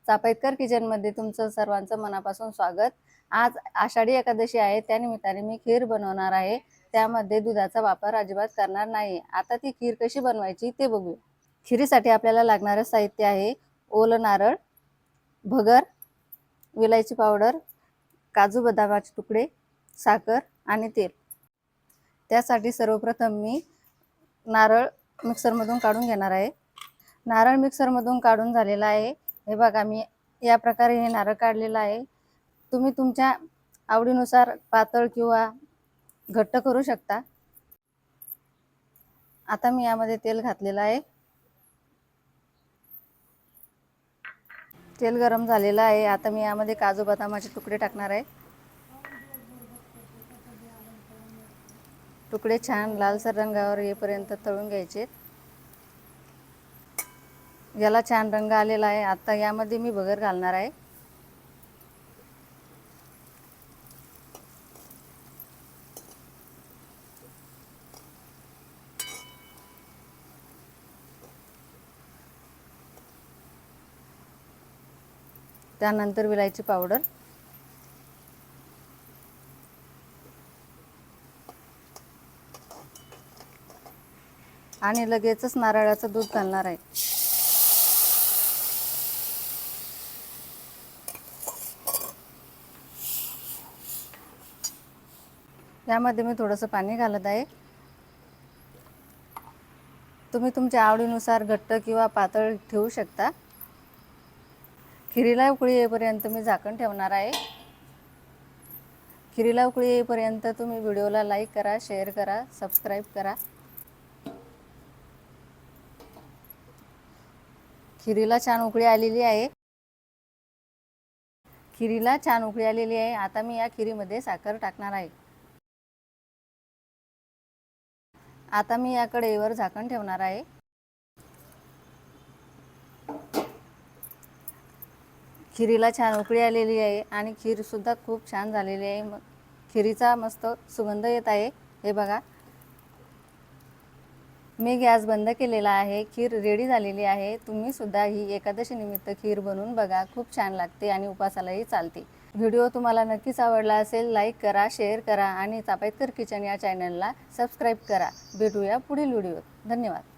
चापेकर किचनमध्ये तुमचं सर्वांचं मनापासून स्वागत। आज आषाढी एकादशी आहे, त्यानिमित्ताने मी खीर बनवणार आहे। त्यामध्ये दुधाचा वापर अजिबात करणार नाही। आता ती खीर कशी बनवायची ते बघूया। खीरीसाठी आपल्याला लागणारे साहित्य आहे ओलं नारळ, भगर, विलायची पावडर, काजू बदामाचे तुकडे, साखर आणि तेल। त्यासाठी सर्वप्रथम मी नारळ मिक्सरमधून काढून घेणार आहे। नारळ मिक्सरमधून काढून झालेला आहे। हे बघा, मी या प्रकारे हे नारळ काढलेला आहे। तुम्ही तुमच्या आवडीनुसार पातळ किंवा घट्ट करू शकता। आता मी यामध्ये तेल घातलेलं आहे। तेल गरम झालेलं आहे। आता मी यामध्ये काजू बदामाचे तुकडे टाकणार आहे। तुकडे छान लालसर रंगावर येईपर्यंत तळून घ्यायचे। याला छान रंग आलेला आहे। आता यामध्ये मी भगर घालणार आहे। त्यानंतर विलायची पावडर, आणि लगेचच नारळाचं दूध घालणार आहे। यामध्ये मी थोडंसं पाणी घालत आहे। तुम्ही तुमच्या आवडीनुसार घट्ट किंवा पातळ ठेवू शकता। खीरीला उकळी येईपर्यंत मी झाकण ठेवणार आहे। खीरीला उकळी येईपर्यंत तुम्ही व्हिडिओला लाईक करा, शेअर करा, सबस्क्राईब करा। खीरीला छान उकळी आलेली आहे। खीरीला छान उकळी आलेली आहे। आता मी या खीरीमध्ये साखर टाकणार आहे। आता मी या कढईवर झाकण ठेवणार आहे। खीरीला छान उकळी आलेली आहे आणि खीर सुद्धा खूप छान झालेली आहे। खीरीचा मस्त सुगंध येत आहे। हे बघा, मी गॅस बंद केलेला आहे। खीर रेडी झालेली आहे। तुम्ही सुद्धा ही एकादशी निमित्त खीर बनवून बघा, खूप छान लागते आणि उपासालाही चालते। व्हिडिओ तुम्हाला नक्कीच आवडला असेल, लाईक करा, शेअर करा आणि चापेकर किचन या चॅनलला सबस्क्राईब करा। भेटूया पुढील व्हिडिओत। धन्यवाद।